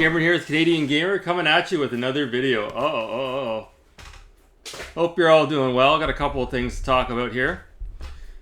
Cameron here with Canadian Gamer coming at you with another video. Hope you're all doing well. Got a couple of things to talk about here.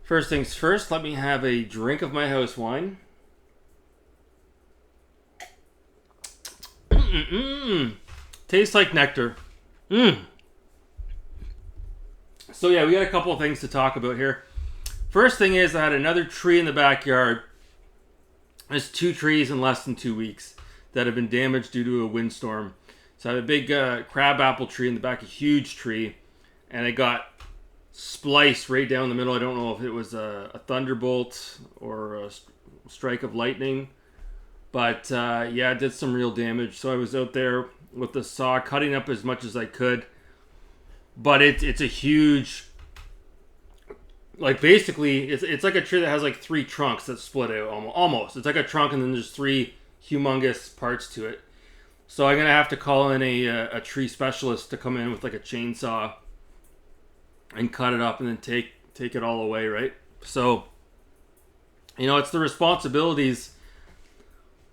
First things first, let me have a drink of my house wine. Tastes like nectar. So yeah, we got a couple of things to talk about here. First thing is I had another tree in the backyard. There's 2 trees in less than 2 weeks that have been damaged due to a windstorm. So I have a big crabapple tree in the back, a huge tree, and it got spliced right down the middle. I don't know if it was a thunderbolt or a strike of lightning, but yeah, it did some real damage. So I was out there with the saw cutting up as much as I could, but it's a huge, like basically it's like a tree that has like 3 trunks that split out almost. It's like a trunk and then there's 3 humongous parts to it. So I'm gonna have to call in a tree specialist to come in with like a chainsaw and cut it up and then take it all away, right? So, you know, it's the responsibilities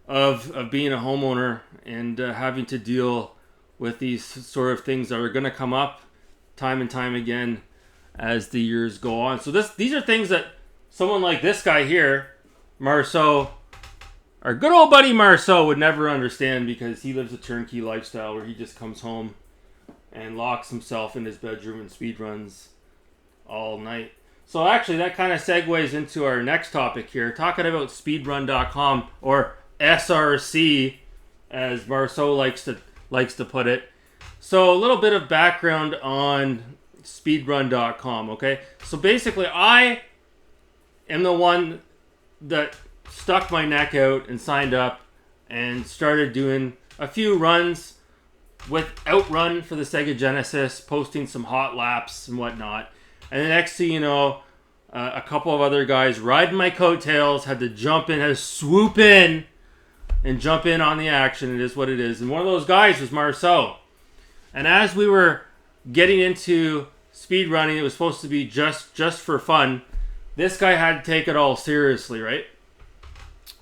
of being a homeowner and having to deal with these sort of things that are gonna come up time and time again as the years go on. So these are things that someone like this guy here, Marceau, our good old buddy Marceau, would never understand, because he lives a turnkey lifestyle where he just comes home and locks himself in his bedroom and speedruns all night. So actually that kind of segues into our next topic here, talking about Speedrun.com, or SRC as Marceau likes to put it. So a little bit of background on Speedrun.com, okay? So basically I am the one that stuck my neck out and signed up and started doing a few runs with Outrun for the Sega Genesis, posting some hot laps and whatnot. And the next thing you know, a couple of other guys riding my coattails had to jump in, had to swoop in and jump in on the action. It is what it is. And one of those guys was Marceau. And as we were getting into speedrunning, it was supposed to be just for fun. This guy had to take it all seriously, right?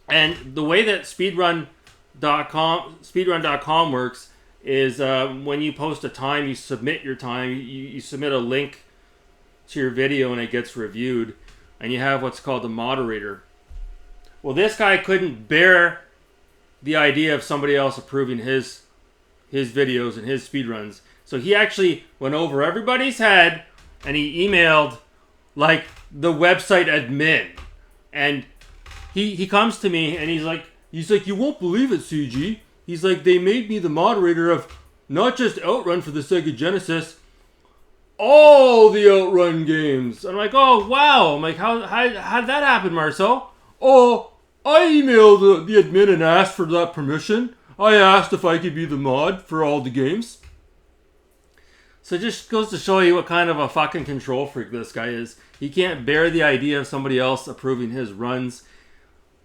And the way that Speedrun.com works is when you post a time, you submit your time, you submit a link to your video and it gets reviewed, and you have what's called a moderator. Well, this guy couldn't bear the idea of somebody else approving his videos and his speedruns. So he actually went over everybody's head and he emailed like the website admin, and he comes to me and he's like, you won't believe it, CG. He's like, they made me the moderator of not just Outrun for the Sega Genesis, all the Outrun games. I'm like, oh wow. I'm like, how did that happen, Marceau? Oh, I emailed the admin and asked for that permission. I asked if I could be the mod for all the games. So it just goes to show you what kind of a fucking control freak this guy is. He can't bear the idea of somebody else approving his runs.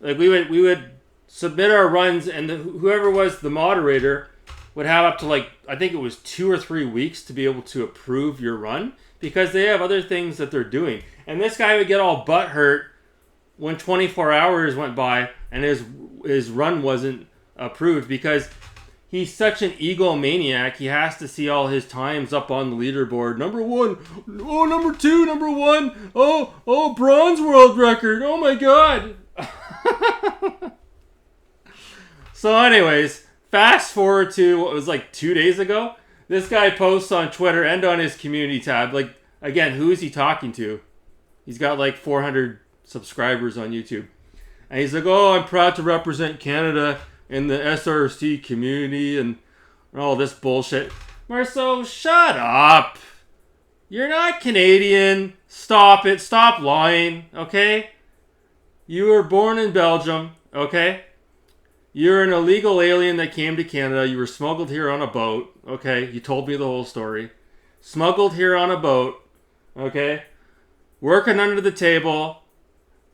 Like we would submit our runs, and whoever was the moderator would have up to like, I think it was 2 or 3 weeks to be able to approve your run, because they have other things that they're doing. And this guy would get all butthurt when 24 hours went by and his run wasn't approved, because he's such an egomaniac. He has to see all his times up on the leaderboard. Number 1. Oh, number 2. Number 1. Oh, bronze world record. Oh my god. So anyways, fast forward to what was like 2 days ago. This guy posts on Twitter and on his community tab. Like, again, who is he talking to? He's got like 400 subscribers on YouTube. And he's like, oh, I'm proud to represent Canada in the SRC community and all this bullshit. Marceau, shut up. You're not Canadian. Stop it. Stop lying, okay? You were born in Belgium, okay? You're an illegal alien that came to Canada. You were smuggled here on a boat, okay? You told me the whole story. Smuggled here on a boat, okay? Working under the table.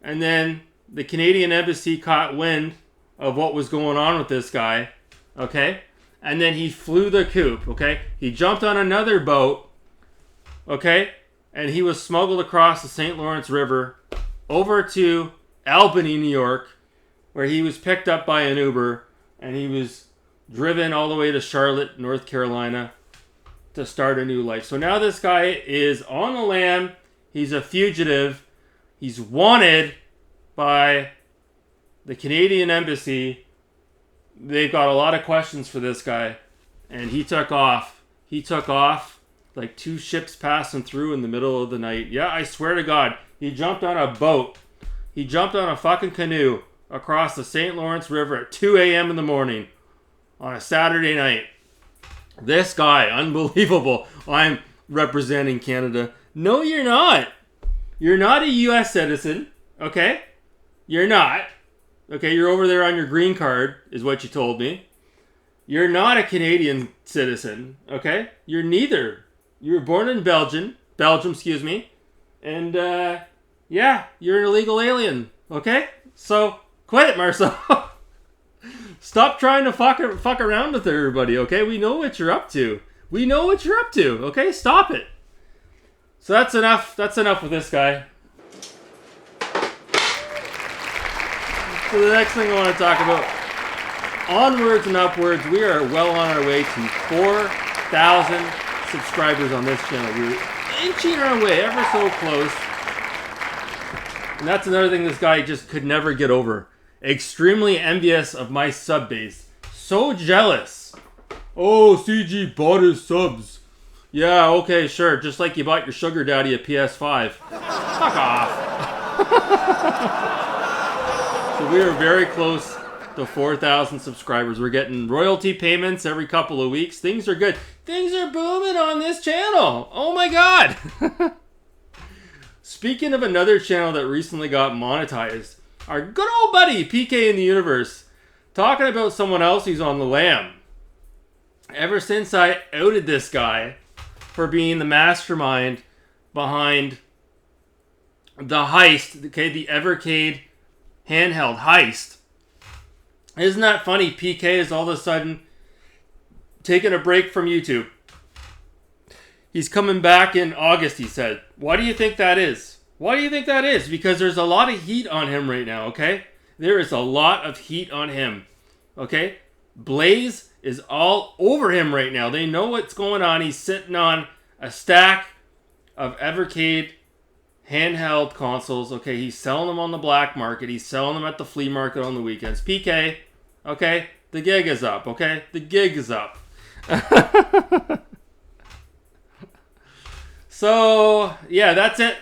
And then the Canadian embassy caught wind of what was going on with this guy, okay? And then he flew the coop, okay? He jumped on another boat, okay? And he was smuggled across the St. Lawrence River over to Albany, New York, where he was picked up by an Uber, and he was driven all the way to Charlotte, North Carolina to start a new life. So now this guy is on the lam. He's a fugitive. He's wanted by the Canadian Embassy. They've got a lot of questions for this guy. And he took off. He took off like 2 ships passing through in the middle of the night. Yeah, I swear to God. He jumped on a boat. He jumped on a fucking canoe across the St. Lawrence River at 2 a.m. in the morning on a Saturday night. This guy, unbelievable. I'm representing Canada. No, you're not. You're not a U.S. citizen, okay? You're not. Okay, you're over there on your green card, is what you told me. You're not a Canadian citizen, okay? You're neither. You were born in Belgium, excuse me. And, yeah, you're an illegal alien, okay? So, quit it, Marceau. Stop trying to fuck around with everybody, okay? We know what you're up to. Okay? Stop it. So that's enough. That's enough with this guy. So the next thing I want to talk about, onwards and upwards, we are well on our way to 4,000 subscribers on this channel. We're inching our way ever so close. And that's another thing this guy just could never get over. Extremely envious of my sub base. So jealous. Oh, CG bought his subs. Yeah, okay, sure. Just like you bought your sugar daddy a PS5. Fuck off. So we are very close to 4,000 subscribers. We're getting royalty payments every couple of weeks. Things are good. Things are booming on this channel. Oh my God. Speaking of another channel that recently got monetized, our good old buddy, PK in the Universe, talking about someone else who's on the lam. Ever since I outed this guy for being the mastermind behind the heist, okay, the Evercade handheld heist. Isn't that funny? PK is all of a sudden taking a break from YouTube. He's coming back in August, he said. Why do you think that is? Because there's a lot of heat on him right now, okay? There is a lot of heat on him, okay? Blaze is all over him right now. They know what's going on. He's sitting on a stack of Evercade handheld consoles, okay? He's selling them on the black market. He's selling them at the flea market on the weekends. PK, okay? The gig is up, okay? The gig is up. So, yeah, that's it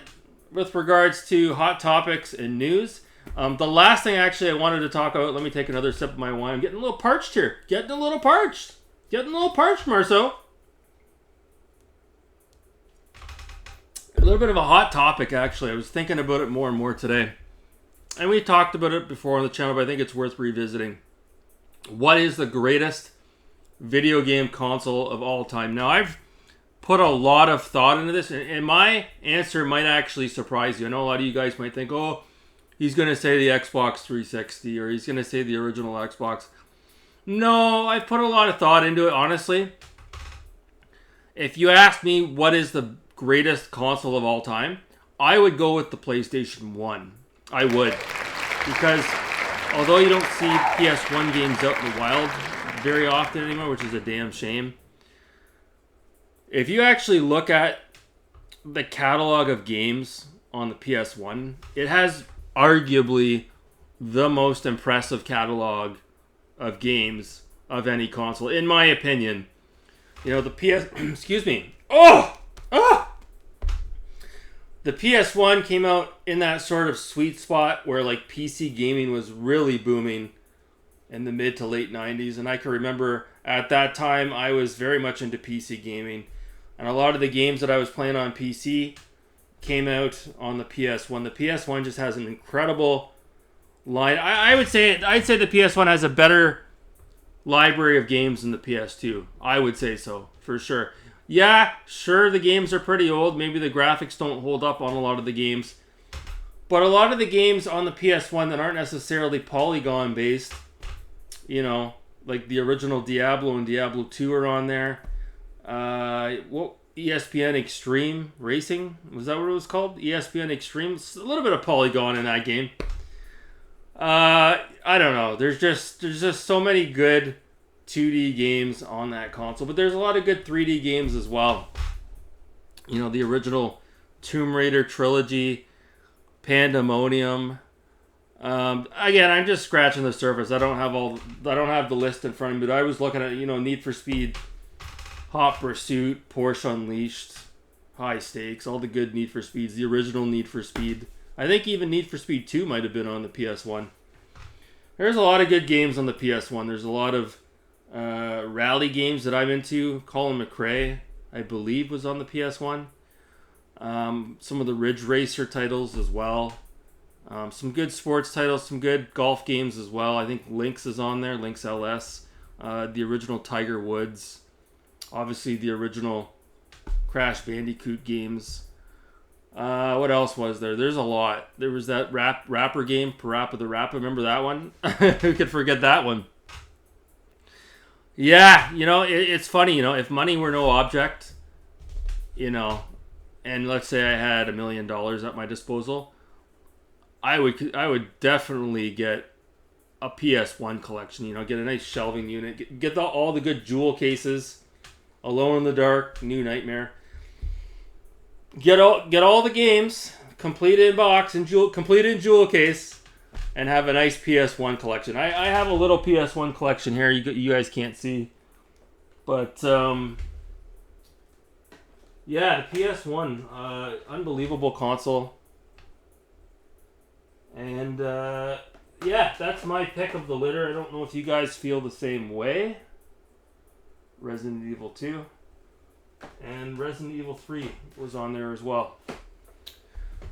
with regards to hot topics and news. The last thing actually I wanted to talk about, let me take another sip of my wine. I'm getting a little parched here. Getting a little parched, Marceau. A little bit of a hot topic, actually. I was thinking about it more and more today. And we talked about it before on the channel, but I think it's worth revisiting. What is the greatest video game console of all time? Now, I've put a lot of thought into this, and my answer might actually surprise you. I know a lot of you guys might think, oh, he's going to say the Xbox 360, or he's going to say the original Xbox. No, I put a lot of thought into it, honestly. If you ask me what is the greatest console of all time, I would go with the PlayStation 1. I would. Because although you don't see PS1 games out in the wild very often anymore, which is a damn shame, if you actually look at the catalog of games on the PS1, it has arguably the most impressive catalog of games of any console, in my opinion. You know, the excuse me. The PS1 came out in that sort of sweet spot where like PC gaming was really booming in the mid to late 90s. And I can remember at that time I was very much into PC gaming. And a lot of the games that I was playing on PC came out on the PS1. The PS1 just has an incredible line. I'd say the PS1 has a better library of games than the PS2. I would say so, for sure. Yeah, sure, the games are pretty old. Maybe the graphics don't hold up on a lot of the games. But a lot of the games on the PS1 that aren't necessarily polygon based, you know, like the original Diablo and Diablo 2 are on there. ESPN Extreme Racing, was that what it was called? ESPN Extreme, a little bit of polygon in that game. I don't know. There's just so many good 2D games on that console, but there's a lot of good 3D games as well. You know, the original Tomb Raider trilogy, Pandemonium. Again, I'm just scratching the surface. I don't have the list in front of me, but I was looking at, you know, Need for Speed, Hot Pursuit, Porsche Unleashed, High Stakes, all the good Need for Speeds, the original Need for Speed. I think even Need for Speed 2 might have been on the PS1. There's a lot of good games on the PS1. There's a lot of rally games that I'm into. Colin McRae, I believe, was on the PS1. Some of the Ridge Racer titles as well. Some good sports titles, some good golf games as well. I think Lynx is on there, Lynx LS. The original Tiger Woods. Obviously the original Crash Bandicoot games. What else was there? There's a lot. There was that rapper game, Parappa the Rapper. Remember that one? Who could forget that one? Yeah, you know, it's funny, you know, if money were no object, you know, and let's say I had $1 million at my disposal, I would definitely get a PS1 collection, you know, get a nice shelving unit, get all the good jewel cases, Alone in the Dark, New Nightmare. Get all the games, completed in box and completed in jewel case, and have a nice PS1 collection. I have a little PS1 collection here. You guys can't see, but yeah, the PS1, unbelievable console, and yeah, that's my pick of the litter. I don't know if you guys feel the same way. Resident Evil 2. And Resident Evil 3 was on there as well.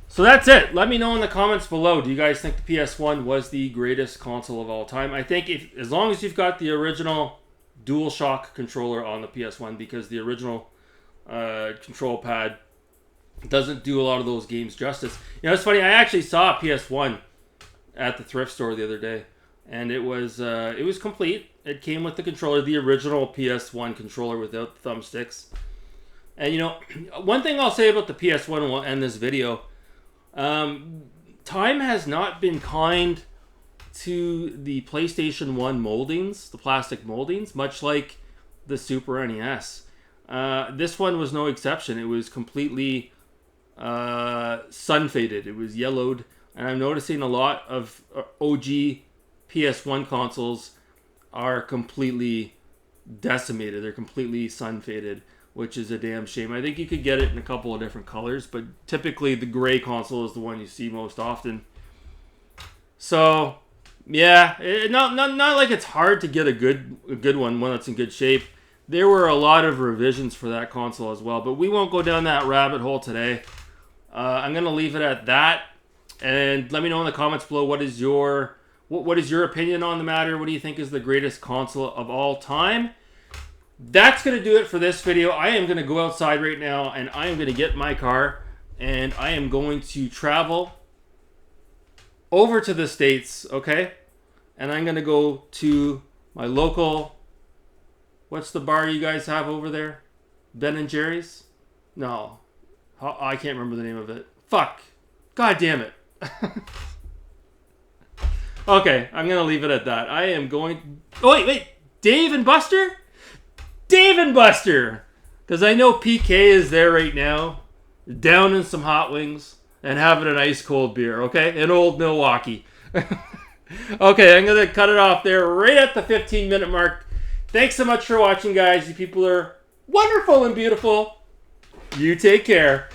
So that's it. Let me know in the comments below. Do you guys think the PS1 was the greatest console of all time? I think as long as you've got the original DualShock controller on the PS1, because the original control pad doesn't do a lot of those games justice. You know, it's funny. I actually saw a PS1 at the thrift store the other day, and it was complete. It came with the controller, the original PS1 controller without the thumbsticks. And, you know, one thing I'll say about the PS1, and we'll end this video, time has not been kind to the PlayStation 1 moldings, the plastic moldings, much like the Super NES. This one was no exception. It was completely sun-faded. It was yellowed. And I'm noticing a lot of OG PS1 consoles are completely decimated. They're completely sun-faded, which is a damn shame. I think you could get it in a couple of different colors, but typically the gray console is the one you see most often. So, yeah, not like it's hard to get a good one that's in good shape. There were a lot of revisions for that console as well, but we won't go down that rabbit hole today. I'm going to leave it at that, and let me know in the comments below what is your opinion on the matter. What do you think is the greatest console of all time? That's going to do it for this video. I am going to go outside right now, and I am going to get in my car, and I am going to travel over to the States, okay? And I'm going to go to my local, what's the bar you guys have over there? Ben and Jerry's? No. I can't remember the name of it. Fuck. God damn it. Okay, I'm going to leave it at that. I am going... Oh, wait. Dave and Buster? Dave and Buster! Because I know PK is there right now, down in some hot wings, and having an ice cold beer, okay? In old Milwaukee. Okay, I'm going to cut it off there right at the 15-minute mark. Thanks so much for watching, guys. You people are wonderful and beautiful. You take care.